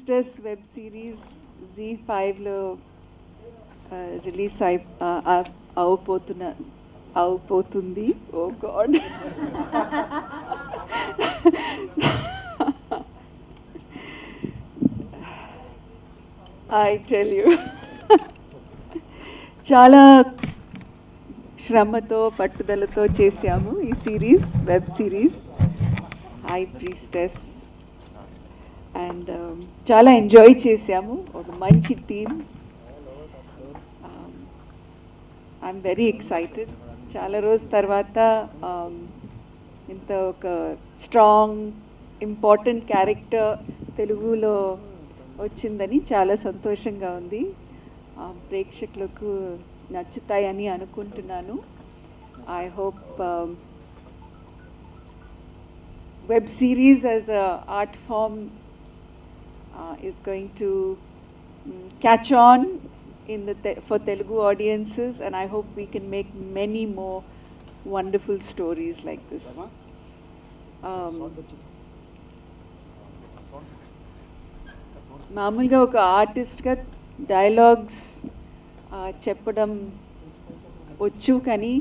Priestess web series Z5 లో release అవుపోతుంది. Oh god, I tell you, చాలా శ్రమతో పట్టుదలతో చేశాము ఈ సిరీస్, web series high priestess. And చాలా ఎంజాయ్ చేశాము, ఒక మంచి టీమ్. I'm very excited. చాలా రోజు తర్వాత ఇంత ఒక స్ట్రాంగ్ ఇంపార్టెంట్ క్యారెక్టర్ తెలుగులో వచ్చిందని చాలా సంతోషంగా ఉంది. ప్రేక్షకులకు నచ్చుతాయని అనుకుంటున్నాను. I hope web series as a art form is going to catch on in the for Telugu audiences, and I hope we can make many more wonderful stories like this. మామూలుగా ఒక ఆర్టిస్ట్గా డైలాగ్స్ చెప్పడం వచ్చు, కానీ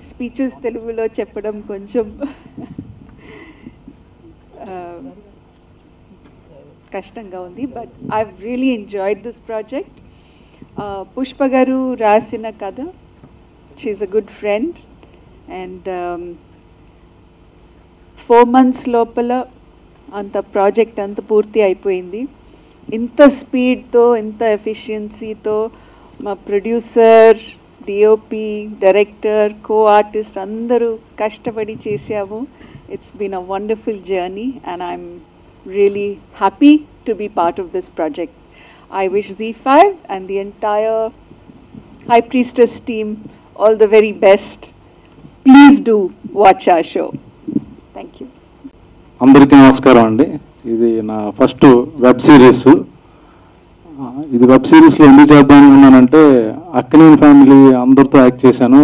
speeches తెలుగులో చెప్పడం కొంచెం కష్టంగా ఉంది. But I really enjoyed this project. Pushpa గారు రాసిన కథ, she's a good friend, and 4 months లోపల అంత ప్రాజెక్ట్ అంత పూర్తి అయిపోయింది. ఇంత స్పీడ్తో, ఇంత ఎఫిషియన్సీతో మా producer, DOP, director, co artist అందరూ కష్టపడి చేసాము. It's been a wonderful journey, and I'm really happy to be part of this project. I wish Z5 and the entire High Priestess team all the very best. Please do watch our show. Thank you. అందరికీ నమస్కారం అండి. ఇది నా first web series. ఇది web సిరీస్లో ఎందుకు చేద్దాం అనుకున్నానంటే, Akkineni family అందరితో యాక్ట్ చేశాను,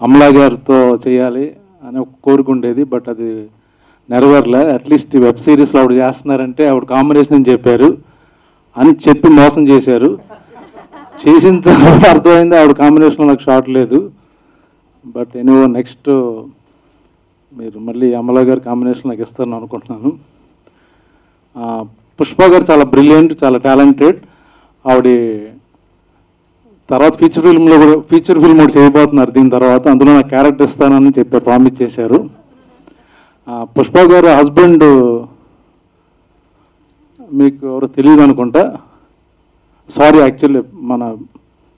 అమలా గారితో చేయాలి అని ఒక కోరిక ఉండేది. బట్ అది నెరవేరలే. అట్లీస్ట్ ఈ వెబ్ సిరీస్లో ఆవిడ చేస్తున్నారంటే ఆవిడ కాంబినేషన్ అని చెప్పారు అని చెప్పి మోసం చేశారు. చేసిన తర్వాత అర్థమైంది ఆవిడ కాంబినేషన్లో నాకు షార్ట్ లేదు. బట్ ఎనీవో నెక్స్ట్ మీరు మళ్ళీ అమలా గారి కాంబినేషన్ నాకు ఇస్తారని అనుకుంటున్నాను. పుష్ప గారు చాలా బ్రిలియంట్, చాలా టాలెంటెడ్. ఆవిడ తర్వాత ఫీచర్ ఫిల్మ్ ఒకటి చేయబోతున్నారు దీని తర్వాత. అందులో నాకు క్యారెక్టర్ ఇస్తానని చెప్పి ప్రామిస్ చేశారు. పుష్ప గారు హస్బెండ్ మీకు ఎవరో తెలియదు అనుకుంటా, సారీ, యాక్చువల్లీ మన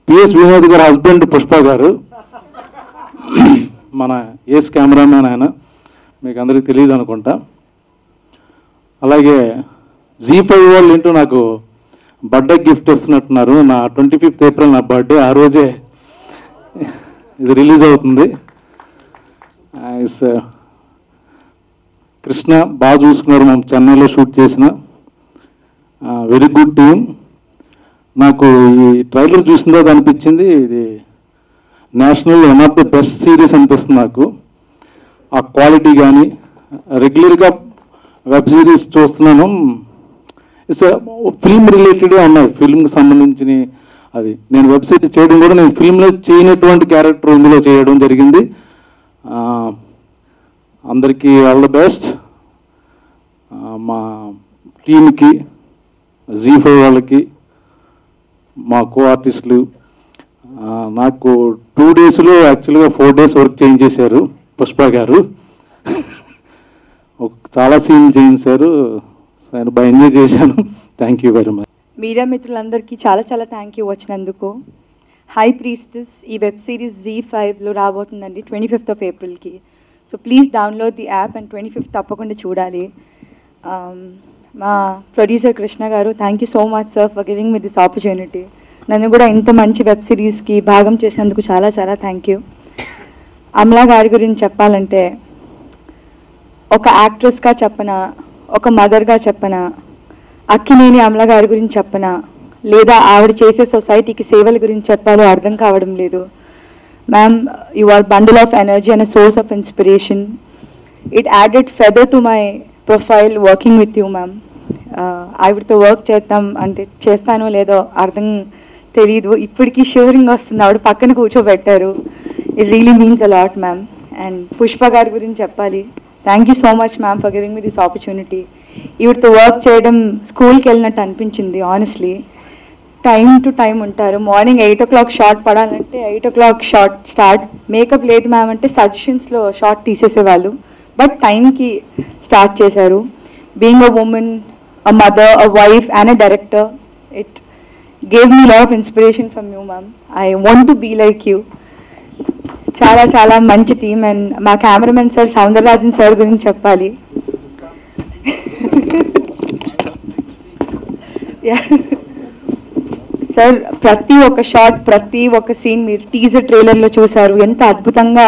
పిఎస్ వినోద్ గారు హస్బెండ్ పుష్ప గారు, మన ఏస్ కెమెరామ్యాన్ ఆయన, మీకు అందరికీ తెలియదు అనుకుంటా. అలాగే Z5 వాళ్ళు ఏంటో నాకు బర్త్డే గిఫ్ట్ ఇస్తున్నట్టున్నారు. నా 25th April నా బర్త్డే, ఆ రోజే ఇది రిలీజ్ అవుతుంది. కృష్ణ బాగా చూసుకున్నారు, మేము చెన్నైలో షూట్ చేసిన. Very good team. నాకు ఈ ట్రైలర్ చూసిన తర్వాత అనిపించింది ఇది national one of the best series అనిపిస్తుంది నాకు. ఆ క్వాలిటీ కానీ, రెగ్యులర్గా వెబ్ సిరీస్ చూస్తున్నాను, ఫిల్మ్ రిలేటెడ్గా ఉన్నాయి, ఫిల్మ్కి సంబంధించిన. అది నేను వెబ్ సిరీస్ చేయడం కూడా నేను ఫిల్మ్లో చేయనటువంటి క్యారెక్టర్ ఇందులో చేయడం జరిగింది. అందరికీ ఆల్ ద బెస్ట్. మా టీమ్కి, Z5 వాళ్ళకి, మా కో ఆర్టిస్టులు. నాకు 2 daysలో యాక్చువల్గా 4 days వర్క్ చేయించేశారు పుష్ప గారు. చాలా సీన్ చేయించారు, నేను బాగా ఎంజాయ్ చేశాను. Thank you very much. Media మిత్రులందరికీ చాలా చాలా థ్యాంక్ యూ వచ్చినందుకు. హై ప్రీస్టెస్ ఈ వెబ్ సిరీస్ Z5లో రాబోతుందండి 25th April. So please download the app and 25th తప్పకుండా చూడాలి. మా ప్రొడ్యూసర్ కృష్ణ గారు, thank you so much sir for giving me this opportunity. నన్ను కూడా ఇంత మంచి వెబ్ సిరీస్కి భాగం చేసినందుకు చాలా చాలా థ్యాంక్ యూ. అమలా గారి గురించి చెప్పాలంటే, ఒక యాక్ట్రెస్గా చెప్పనా, ఒక మదర్గా చెప్పనా, అక్కినేని అమలా గారి గురించి చెప్పనా, లేదా ఆవిడ చేసే సొసైటీకి సేవల గురించి చెప్పాలో అర్థం కావడం లేదు. Ma'am, you are bundle of energy and a source of inspiration. It added feather to my profile working with you ma'am. ఆవిడతో వర్క్ చేద్దాం అంటే చేస్తానో లేదో అర్థం తెలీదు. ఇప్పటికీ షివరింగ్ వస్తుంది. ఆవిడ పక్కన కూర్చోబెట్టారు. It really means a lot ma'am. And Pushpa గారి గురించి చెప్పాలి. Thank you so much ma'am for giving me this opportunity. ఈవిడతో వర్క్ చేయడం స్కూల్కి వెళ్ళినట్టు అనిపించింది ఆనెస్ట్లీ. టైం టు టైం ఉంటారు. మార్నింగ్ 8 o'clock షార్ట్ పడాలంటే 8 o'clock షార్ట్ స్టార్ట్. మేకప్ లేదు మ్యామ్ అంటే సజెషన్స్లో షార్ట్ తీసేసేవాళ్ళు, బట్ టైంకి స్టార్ట్ చేశారు. Being a woman, a mother, a wife and a director, it gave me lot of inspiration from you ma'am. I want to be like you. చాలా చాలా మంచి team. And మా cameraman sir Soundararajan sir గురించి చెప్పాలి. Sir ప్రతి ఒక్క shot, ప్రతి ఒక్క సీన్ మీరు టీజర్ ట్రైలర్లో చూశారు. ఎంత అద్భుతంగా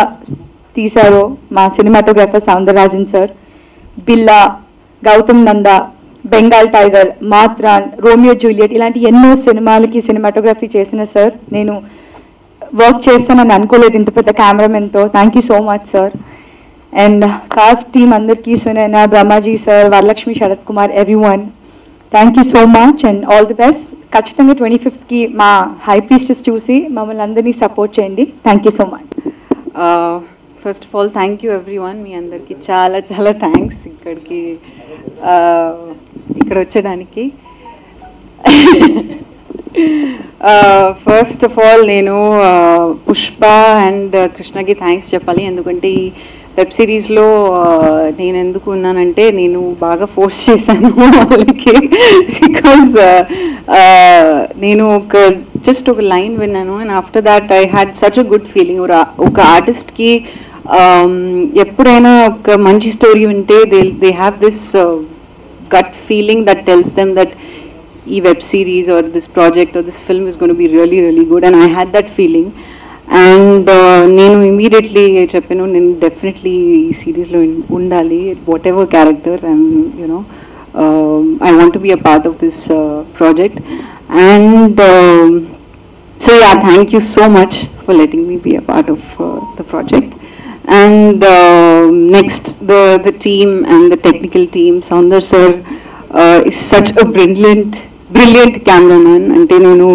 తీశారో మా cinematographer Soundararajan sir. Billa, Gautham Nanda, Bengal tiger, Maattrraan, Romeo Juliet ఇలాంటి ఎన్నో సినిమాలకి సినిమాటోగ్రఫీ చేసిన సార్. నేను వర్క్ చేస్తానని అనుకోలేదు ఇంత పెద్ద కెమెరామెన్తో. Thank you so much sir. And cast team అందరికీ, Sunaina, Brahmaji sir, Varalakshmi, Sarath Kumar, everyone, thank you so much and all the best. ఖచ్చితంగా 25th మా హై ప్రీస్టెస్ చూసి మమ్మల్ని అందరినీ సపోర్ట్ చేయండి. Thank you so much. First of all thank you everyone. మీ అందరికీ చాలా చాలా థ్యాంక్స్ ఇక్కడ వచ్చేదానికి. ఫస్ట్ ఆఫ్ ఆల్ నేను పుష్ప అండ్ కృష్ణకి థ్యాంక్స్ చెప్పాలి. ఎందుకంటే ఈ వెబ్ సిరీస్లో నేను ఎందుకు ఉన్నానంటే నేను బాగా ఫోర్స్ చేశాను వాళ్ళకి. బికాజ్ నేను జస్ట్ ఒక లైన్ విన్నాను and after that I had such a good feeling. ఒక ఆర్టిస్ట్కి ఎప్పుడైనా ఒక మంచి స్టోరీ వింటే they have this gut feeling that tells them that web series or this project or this film is going to be really really good, and I had that feeling. And nenu immediately cheppanu nenu definitely ee series lo undali, whatever character, and I want to be a part of this project. And so yeah, thank you so much for letting me be a part of the project. And next, the team and the technical team. Soundar sir is such a brilliant cameraman. Ante nenu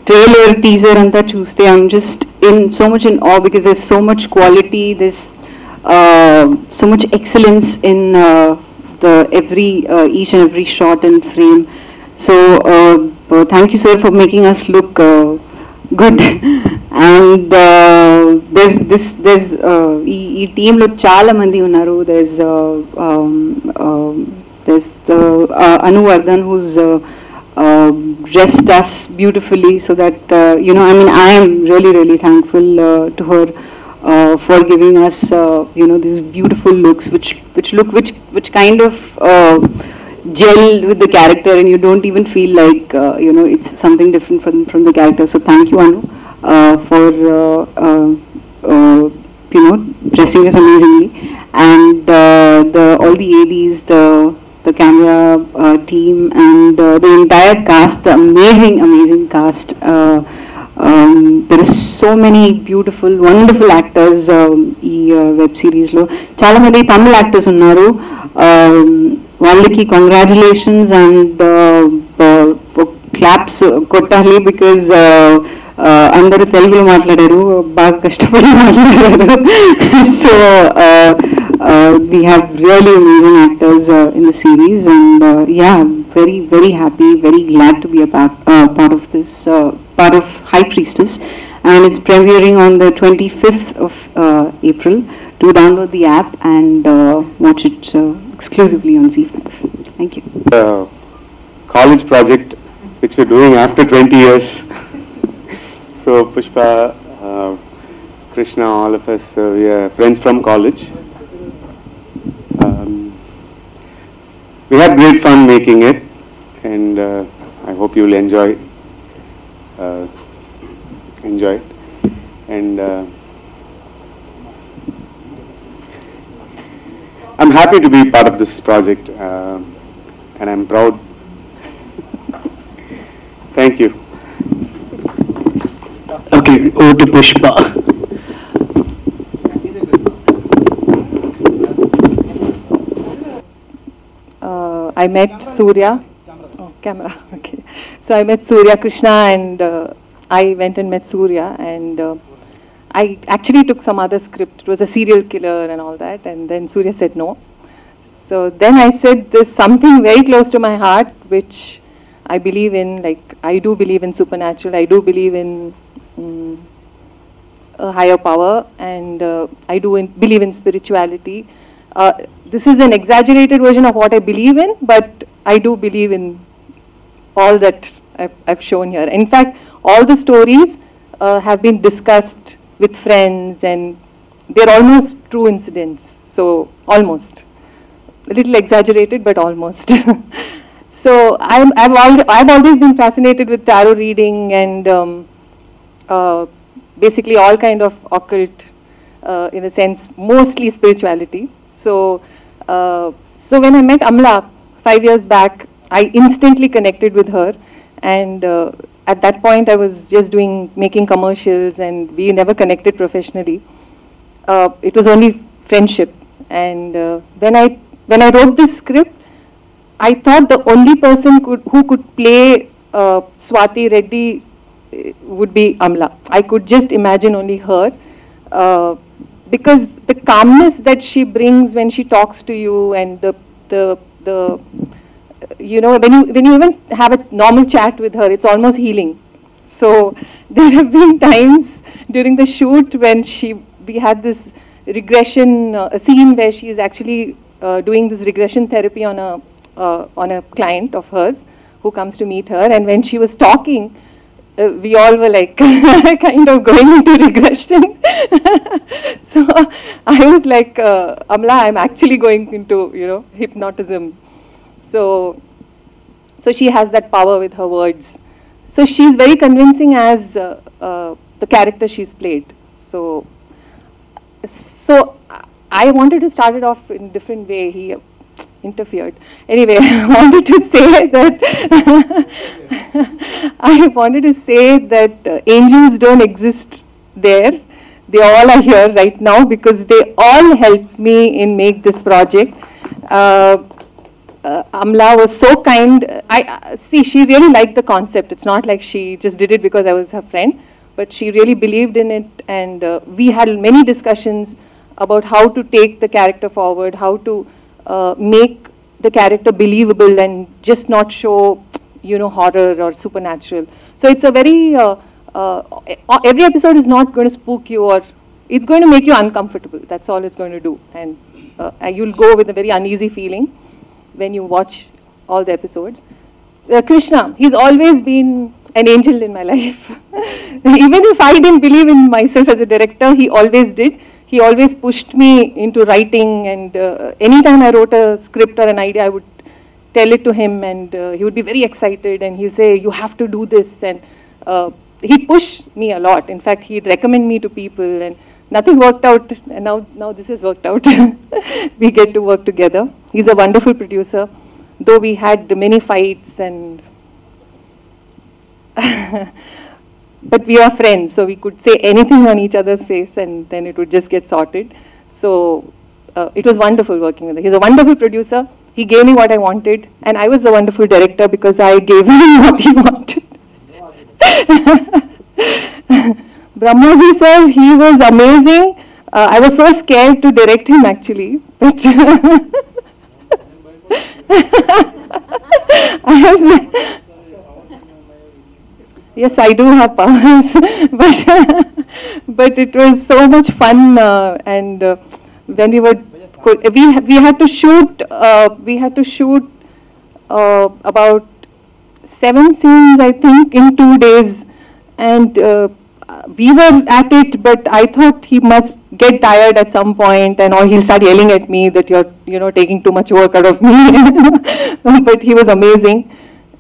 trailer, teaser anta chuste I'm just in so much in awe, because there's so much quality, there's so much excellence in each and every shot and frame. So thank you sir for making us look good. And there's ఈ టీంలో చాలా మంది ఉన్నారు. there's the Anu Vardhan who's dressed us beautifully, so that I am really really thankful to her for giving us these beautiful looks which kind of gel with the character, and you don't even feel like it's something different from the character. So thank you Anu for dressing us amazingly. And all the ADs, the camera team, and the entire cast, the amazing cast. There is so many beautiful, wonderful actors ఈ web సిరీస్లో. చాలా మంది తమిళ actors ఉన్నారు. వాళ్ళకి congratulations and claps కొట్టాలి, because అందరూ తెలుగులో మాట్లాడారు, బాగా కష్టపడి మాట్లాడారు. So we have really amazing actors in the series, and yeah, very very happy, very glad to be a part of this, part of High Priestess, and it's premiering on the 25th of April. Do download the app and watch it exclusively on ZEE5. Thank you. College project which we're doing after 20 years. So Pushpa, Krishna, all of us, we are friends from college. We had great fun making it, and I hope you will enjoy it. And I'm happy to be part of this project, and I'm proud. Thank you. Okay, over to Pushpa. I met Surya camera. Okay. So I met Surya Krishna, and I went and met Surya, and I actually took some other script. It was a serial killer and all that, and then Surya said no. So then I said, there's something very close to my heart, which I believe in. Like, I do believe in supernatural. I do believe in a higher power, and I do believe in spirituality. This is an exaggerated version of what I believe in, but I do believe in all that I've shown here. In fact, all the stories have been discussed with friends, and they're almost true incidents. So, almost. A little exaggerated, but almost. So, I've always been fascinated with tarot reading and basically all kind of occult, in a sense, mostly spirituality. So, so when I met Amla 5 years back, I instantly connected with her, and at that point I was just making commercials, and we never connected professionally. It was only friendship, and when I wrote this script, I thought the only person who could play Swati Reddy would be Amla. I could just imagine only her, because the calmness that she brings when she talks to you, and the you know, when you even have a normal chat with her, it's almost healing. So there have been times during the shoot when we had this regression, a scene where she is actually doing this regression therapy on a client of hers who comes to meet her, and when she was talking, we all were like kind of going into regression. So I was like, Amla, I'm actually going into, you know, hypnotism. So she has that power with her words. So she's very convincing as the character she's played. So I wanted to start it off in a different way. He interfered. Anyway, I wanted to say that angels don't exist there. They all are here right now because they all helped me in make this project. Amla was so kind. See, she really liked the concept. It's not like she just did it because I was her friend, but she really believed in it, and we had many discussions about how to take the character forward, how to make the character believable and just not show, you know, horror or supernatural. So it's a very, every episode is not going to spook you, or it's going to make you uncomfortable. That's all it's going to do. And you'll go with a very uneasy feeling when you watch all the episodes. Krishna, he's always been an angel in my life. Even if I didn't believe in myself as a director, he always did. He always pushed me into writing, and anytime I wrote a script or an idea, I would tell it to him, and he would be very excited, and he'll say, you have to do this, and he'd push me a lot. In fact, he'd recommend me to people, and nothing worked out, and now this has worked out. We get to work together. He's a wonderful producer, though we had many fights, and but we are friends, so we could say anything on each other's face, and then it would just get sorted. So it was wonderful working with him. He's a wonderful producer. He gave me what I wanted, and I was a wonderful director because I gave him what he wanted. Brahmaji sir, he was amazing. I was so scared to direct him actually, but yes, I do have powers, but it was so much fun, and when we had to shoot about 7 scenes, I think, in 2 days, and we were at it, but I thought he must get tired at some point, and or he'll start yelling at me that you're, you know, taking too much work out of me. But he was amazing.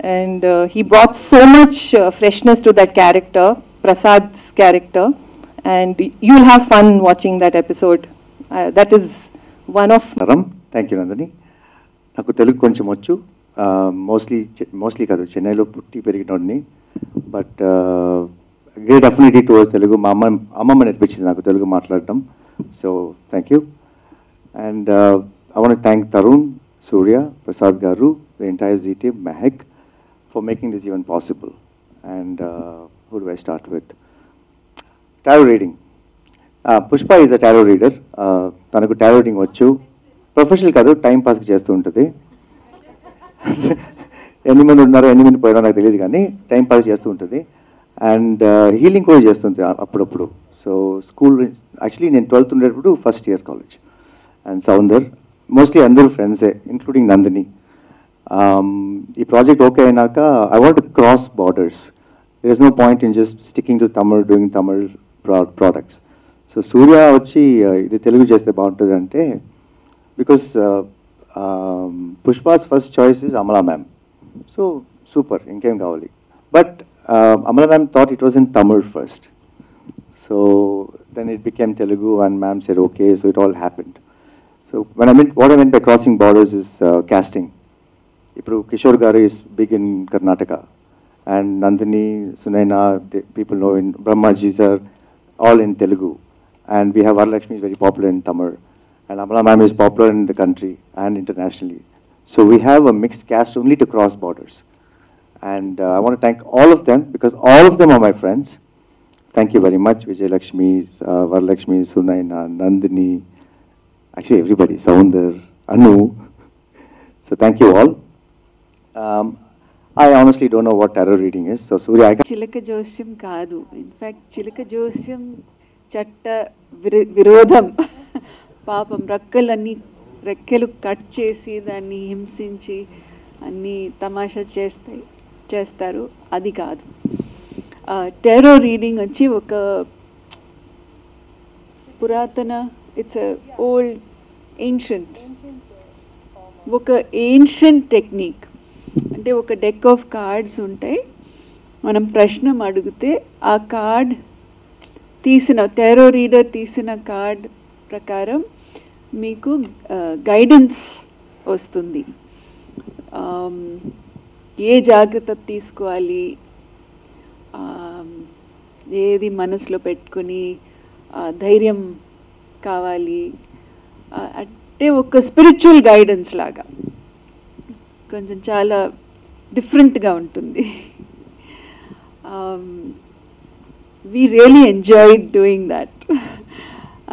And he brought so much freshness to that character, Prasad's character, and you'll have fun watching that episode. That is one of... Thank you, Nandini. నాకు తెలుగు కొంచెం వచ్చు, mostly కాదు, చెన్నైలో పుట్టి పెరిగినోడిని, but great affinity towards Telugu. మా అమ్మమ్మ నేర్పించింది నాకు తెలుగు మాట్లాడటం. So thank you. And I want thank Tarun, Surya, Prasad గారు, the entire Zee team, Mehak, for making this even possible. And who do I start with? Tarot reading. Pushpa is a tarot reader. తనకు tarot reading వచ్చు. Professional కాదు, time పాస్కి చేస్తూ ఉంటుంది. ఎన్ని మంది ఉన్నారో ఎన్ని మంది పోయారో నాకు తెలియదు, కానీ టైం పాస్ చేస్తూ ఉంటుంది. అండ్ హీలింగ్ కూడా చేస్తుంది అప్పుడప్పుడు. సో స్కూల్ యాక్చువల్లీ నేను 12th ఉండేటప్పుడు first year college. And Soundar mostly అందరూ ఫ్రెండ్సే, ఇంక్లూడింగ్ నందిని. ఈ ప్రాజెక్ట్ ఓకే అయినాక I want to cross borders. There is no point in just sticking to Tamil, doing Tamil products. So Surya వచ్చి ఇది తెలుగు చేస్తే బాగుంటుంది అంటే, because Pushpa's first choice is Amala ma'am. So super, ఇంకేం కావాలి. But Amala ma'am thought it was in Tamil first. So then it became Telugu and ma'am said okay, so it all happened. So what I meant by crossing borders is casting. Ippudu Kishore garu is big in Karnataka, and Nandini, Sunaina, people know in Brahmajis are all in Telugu, and we have Varalakshmi is very popular in Tamil, and Amala ma'am is popular in the country and internationally. So we have a mixed cast only to cross borders. And I want to thank all of them, because all of them are my friends. Thank you very much, Vijay Lakshmi, Varalakshmi, Sunaina, Nandini, actually everybody, Soundar, Anu. So thank you all. I honestly don't know what tarot reading is. So Surya, I can... చిలక జోస్యం కాదు, in fact చిలక జోస్యం చట్ట విరోధం. పాపం రెక్కలు cut చేసి దాన్ని హింసించి అన్నీ తమాషా చేస్తారు, అది కాదు. టారో రీడింగ్ వచ్చి ఒక పురాతన, ఇట్స్ ఓల్డ్ ఏన్షియంట్, ఒక ఏన్షియంట్ టెక్నిక్. అంటే ఒక డెక్ ఆఫ్ కార్డ్స్ ఉంటాయి, మనం ప్రశ్న అడిగితే ఆ కార్డ్ టారో రీడర్ తీసిన కార్డ్ ప్రకారం మీకు గైడెన్స్ వస్తుంది. ఏ జాగ్రత్త తీసుకోవాలి, ఏది మనసులో పెట్టుకుని ధైర్యం కావాలి, అంటే ఒక స్పిరిచువల్ గైడెన్స్ లాగా కొంచెం చాలా డిఫరెంట్గా ఉంటుంది. We really enjoyed doing that.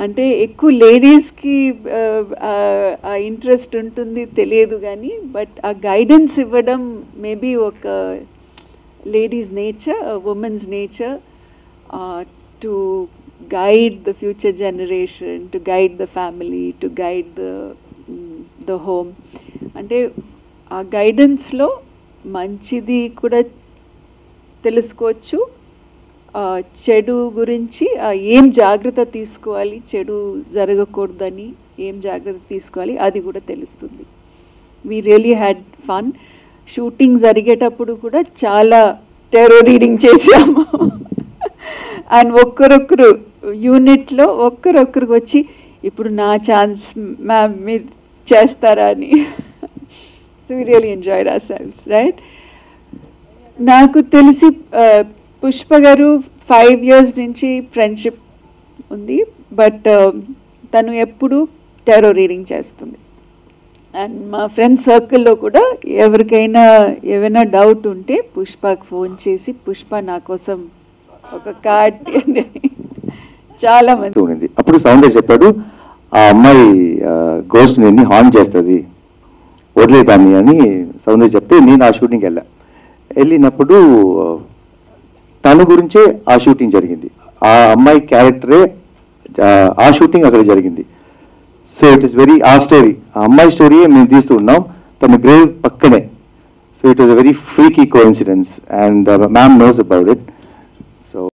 అంటే ఎక్కువ లేడీస్కి ఆ ఇంట్రెస్ట్ ఉంటుంది తెలియదు కానీ, బట్ ఆ గైడెన్స్ ఇవ్వడం మేబీ ఒక ladies nature, women's nature, to guide the future generation, to guide the family, to guide the home. అంటే ఆ గైడెన్స్లో మంచిది కూడా తెలుసుకోవచ్చు, చెడు గురించి ఏం జాగ్రత్త తీసుకోవాలి, చెడు జరగకూడదని ఏం జాగ్రత్త తీసుకోవాలి అది కూడా తెలుస్తుంది. We really had fun. Shooting జరిగేటప్పుడు కూడా చాలా టారో రీడింగ్ చేసాము. అండ్ ఒక్కరొక్కరు యూనిట్లో ఒక్కరొక్కరికి వచ్చి ఇప్పుడు నా ఛాన్స్ మ్యామ్ మీరు చేస్తారా అని. So we really enjoyed hour selves, right. నాకు తెలిసి పుష్ప గారు 5 years నుంచి ఫ్రెండ్షిప్ ఉంది, బట్ తను ఎప్పుడు టారో రీడింగ్ చేస్తుంది. అండ్ మా ఫ్రెండ్ సర్కిల్లో కూడా ఎవరికైనా ఏమైనా డౌట్ ఉంటే పుష్పకి ఫోన్ చేసి పుష్ప నా కోసం ఒక కార్డ్ తీయండి చాలా మంది ఉంది. అప్పుడు సౌందర్య చెప్పాడు, ఆ అమ్మాయి గోస్ట్ ని హార్న్ చేస్తుంది, వదిలేదాన్ని అని సౌందర్య చెప్తే నేను ఆ షూటింగ్కి వెళ్ళినప్పుడు తన గురించే ఆ షూటింగ్ జరిగింది. ఆ అమ్మాయి క్యారెక్టరే ఆ షూటింగ్ అక్కడ జరిగింది. సో ఇట్ ఈస్ వెరీ, ఆ స్టోరీ, ఆ అమ్మాయి స్టోరీయే మేము తీస్తూ ఉన్నాం తన గ్రేవ్ పక్కనే. So it was a very freaky coincidence and ma'am knows about it.